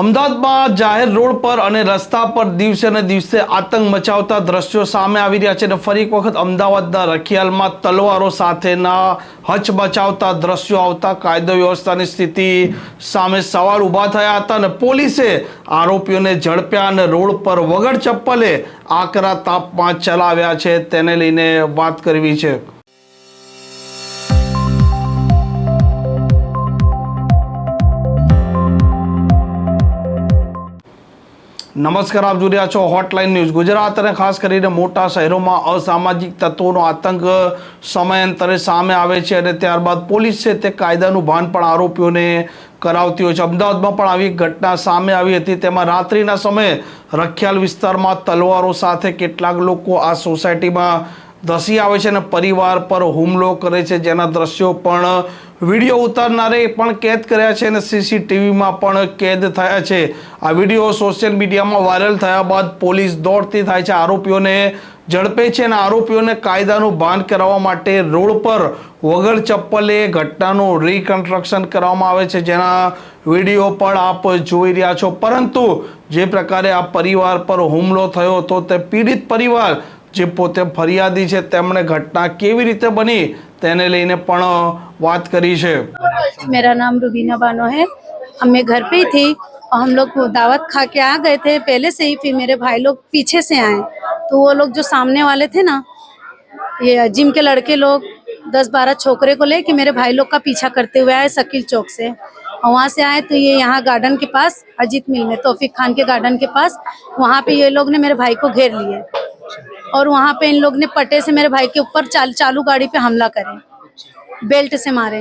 અમદાવાદમાં જાહેર રોડ પર અને રસ્તા પર દિવસે ને દિવસે આતંક મચાવતા દ્રશ્યો સામે આવી રહ્યા છે અને ફરી એક વખત અમદાવાદના રખિયાલમાં તલવારો સાથેના હચમચાવતા દ્રશ્યો આવતા કાયદો વ્યવસ્થાની સ્થિતિ સામે સવાલ ઊભા થયા હતા અને પોલીસે આરોપીઓને ઝડપ્યા અને રોડ પર વગર ચપ્પલે આકરા તાપમાં ચલાવ્યા છે તેને લઈને વાત કરવી છે। નમસ્કાર, આપ જોઈ રહ્યા છો હોટલાઇન ન્યૂઝ ગુજરાત અને ખાસ કરીને મોટા શહેરોમાં અસામાજિક તત્વોનો આતંક સમયાંતરે સામે આવે છે અને ત્યારબાદ પોલીસ છે તે કાયદાનું ભાન પણ આરોપીઓને કરાવતી હોય છે। અમદાવાદમાં પણ આવી ઘટના સામે આવી હતી। તેમાં રાત્રિના સમયે રખિયાલ વિસ્તારમાં તલવારો સાથે કેટલાક લોકો આ સોસાયટીમાં ધસી આવે છે અને પરિવાર પર હુમલો કરે છે, જેના દ્રશ્યો પણ વિડીયો ઉતારનારે પણ કેદ કર્યા છે અને સીસીટીવીમાં પણ કેદ થયા છે। આ વિડીયો સોશિયલ મીડિયામાં વાયરલ થયા બાદ પોલીસ દોડતી થાય છે, આરોપીઓને ઝડપે છે અને આરોપીઓને કાયદાનું ભાન કરાવવા માટે રોડ પર વગર ચપ્પલે ઘટનાનું રિકન્સ્ટ્રક્શન કરવામાં આવે છે, જેના વિડીયો પણ આપ જોઈ રહ્યા છો। પરંતુ જે પ્રકારે આ પરિવાર પર હુમલો થયો હતો તે પીડિત પરિવાર જે પોતે ફરિયાદી છે તેમણે ઘટના કેવી રીતે બની તેને લઈને પણ बात करी है। मेरा नाम रुबीना बानो है। मैं घर पे ही थी और हम लोग दावत खा के आ गए थे पहले से ही। फिर मेरे भाई लोग पीछे से आए तो वो लोग जो सामने वाले थे ना, ये जिम के लड़के लोग 10-12 छोकरे को लेके मेरे भाई लोग का पीछा करते हुए आए शकील चौक से। और वहाँ से आए तो ये यहाँ गार्डन के पास अजीत मिल में तौफीक खान के गार्डन के पास वहाँ पे ये लोग ने मेरे भाई को घेर लिए और वहाँ पे इन लोग ने पटे से मेरे भाई के ऊपर चालू गाड़ी पे हमला करे, बेल्ट से मारे।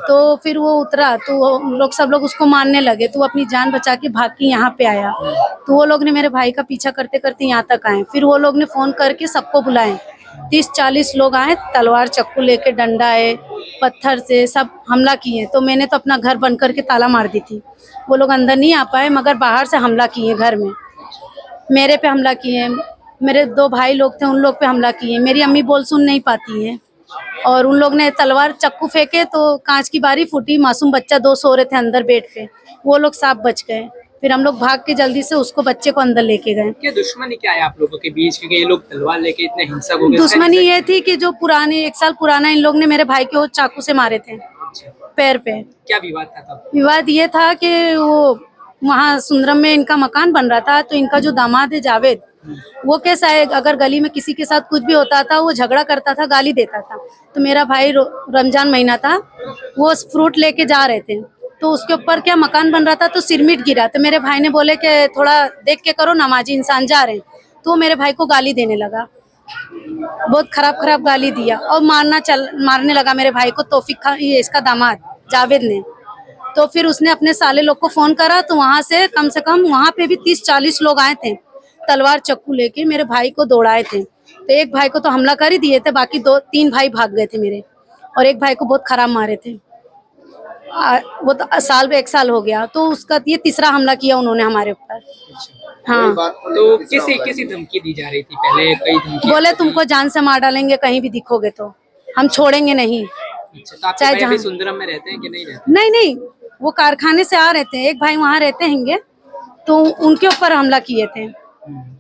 तो फिर वो उतरा तो वो लोग सब लोग उसको मारने लगे तो वो अपनी जान बचा के भाग के यहाँ पे आया। तो वो लोग ने मेरे भाई का पीछा करते करते यहाँ तक आए। फिर वो लोग ने फोन करके सबको बुलाए। 30-40 लोग आए, तलवार चक्कू लेके, डंडा है, पत्थर से सब हमला किए। तो मैंने तो अपना घर बंद करके ताला मार दी थी। वो लोग अंदर नहीं आ पाए मगर बाहर से हमला किए, घर में मेरे पे हमला किए, मेरे 2 भाई लोग थे उन लोग पे हमला किए। मेरी अम्मी बोल सुन नहीं पाती है और उन लोग ने तलवार चक्कू फेंके तो कांच की बारी फूटी। मासूम बच्चा 2 सो रहे थे अंदर बेड पे, वो लोग साफ बच गए। फिर हम लोग भाग के जल्दी से उसको बच्चे को अंदर लेके गए। क्या दुश्मनी क्या है आप लोगों के बीच, क्योंकि ये लोग तलवार लेके इतने हिंसक हो गए? दुश्मनी ये थी कि जो पुराने 1 साल पुराना इन लोग ने मेरे भाई को चाकू से मारे थे पैर पे। क्या विवाद था तब? विवाद ये था कि वो वहाँ सुंदरम में इनका मकान बन रहा था तो इनका जो दामाद है जावेद, वो कैसा है, अगर गली में किसी के साथ कुछ भी होता था वो झगड़ा करता था, गाली देता था। तो मेरा भाई रमजान महीना था, वो फ्रूट लेके जा रहे थे तो उसके ऊपर क्या मकान बन रहा था तो सिरमिट गिरा। तो मेरे भाई ने बोले कि थोड़ा देख के करो, नमाजी इंसान जा रहे हैं। तो मेरे भाई को गाली देने लगा, बहुत खराब गाली दिया और मारने लगा मेरे भाई को तौफीक खान, ये इसका दामाद जावेद ने। तो फिर उसने अपने साले लोग को फोन करा तो वहाँ से कम वहाँ पे भी 30-40 लोग आए थे, तलवार चक्कू लेके मेरे भाई को दौड़ाए थे। तो एक भाई को तो हमला कर ही दिए थे, बाकी 2-3 भाई भाग गए थे मेरे, और एक भाई को बहुत खराब मारे थे। वो तो 1 साल हो गया तो उसका ये तीसरा हमला किया उन्होंने हमारे ऊपर। हाँ, तो किसी धमकी दी जा रही थी पहले? कई धमकी बोले तुमको जान से मार डालेंगे कहीं भी दिखोगे तो, हम छोड़ेंगे नहीं। अच्छा, तो आपके भाई अभी सुंदरम में रहते हैं कि नहीं रहते? नहीं, वो कारखाने से आ रहे थे, एक भाई वहाँ रहते हैंगे तो उनके ऊपर हमला किए थे।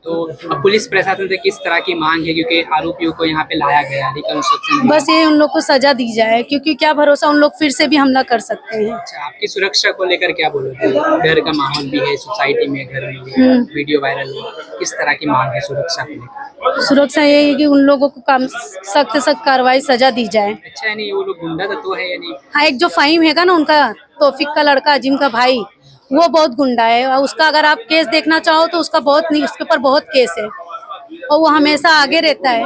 तो अब पुलिस प्रशासन से किस तरह की मांग है, क्योंकि आरोपियों को यहाँ पे लाया गया रिकंस्ट्रक्शन? बस ये उन लोग को सजा दी जाए, क्योंकि क्या भरोसा उन लोग फिर से भी हमला कर सकते हैं। अच्छा, आपकी सुरक्षा को लेकर क्या बोलोगे? डर का माहौल भी है सोसाइटी में, घर में भी वीडियो वायरल हुआ, किस तरह की मांग है सुरक्षा को लेकर? सुरक्षा ये है कि उन लोगों को सख्त कार्रवाई सजा दी जाए। अच्छा, यानी वो लोग गुंडा तत्व है या नहीं? हाँ, एक जो फाहिम है ना उनका, तौफीक का लड़का अजीम का भाई, वो बहुत गुंडा है। और उसका अगर आप केस देखना चाहो तो उसका बहुत नहीं, उसके ऊपर बहुत केस है और वो हमेशा आगे रहता है।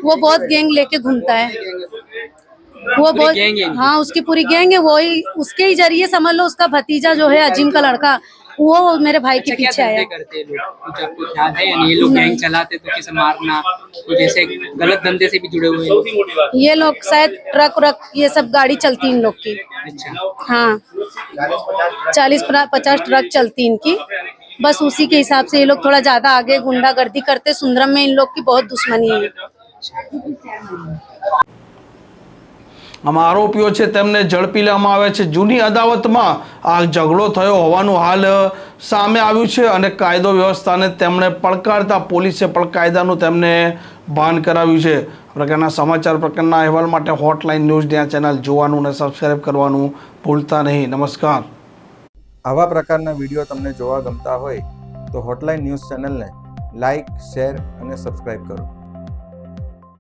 वो बहुत गैंग लेके घूमता है, वो बहुत, हाँ उसकी पूरी गैंग है। वही उसके ही जरिए समझ लो, उसका भतीजा जो है अजीम का लड़का, वो मेरे भाई के पीछे आया। करते हैं लोग, कुछ आपको ख्याल है? यानी ये लोग गैंग चलाते तो किसे मारना, तो जैसे गलत धंधे से भी जुड़े हुए हैं ये लोग। शायद ट्रक ये सब गाड़ी चलती इन लोग की। अच्छा, हाँ, 40-50 ट्रक चलती इनकी। बस उसी के हिसाब से ये लोग थोड़ा ज्यादा आगे गुंडागर्दी करते। सुंदरम में इन लोग की बहुत दुश्मनी है। આમાં આરોપીઓ છે તેમને ઝડપી લેવામાં આવ્યા છે. જૂની અદાવતમાં આ ઝઘડો થયો હોવાનું હાલ સામે આવ્યું છે અને કાયદો વ્યવસ્થાને તેમણે પડકારતા પોલીસે પણ કાયદાનું તેમને ભાન કરાવ્યું છે. પ્રકારના સમાચાર પ્રકારના અહેવાલ માટે હોટલાઇન ન્યૂઝની આ ચેનલ જોવાનું અને સબસ્ક્રાઇબ કરવાનું ભૂલતા નહીં. નમસ્કાર. આવા પ્રકારના વિડીયો તમને જોવા ગમતા હોય તો હોટલાઇન ન્યૂઝ ચેનલને લાઇક, શેર અને સબસ્ક્રાઇબ કરો.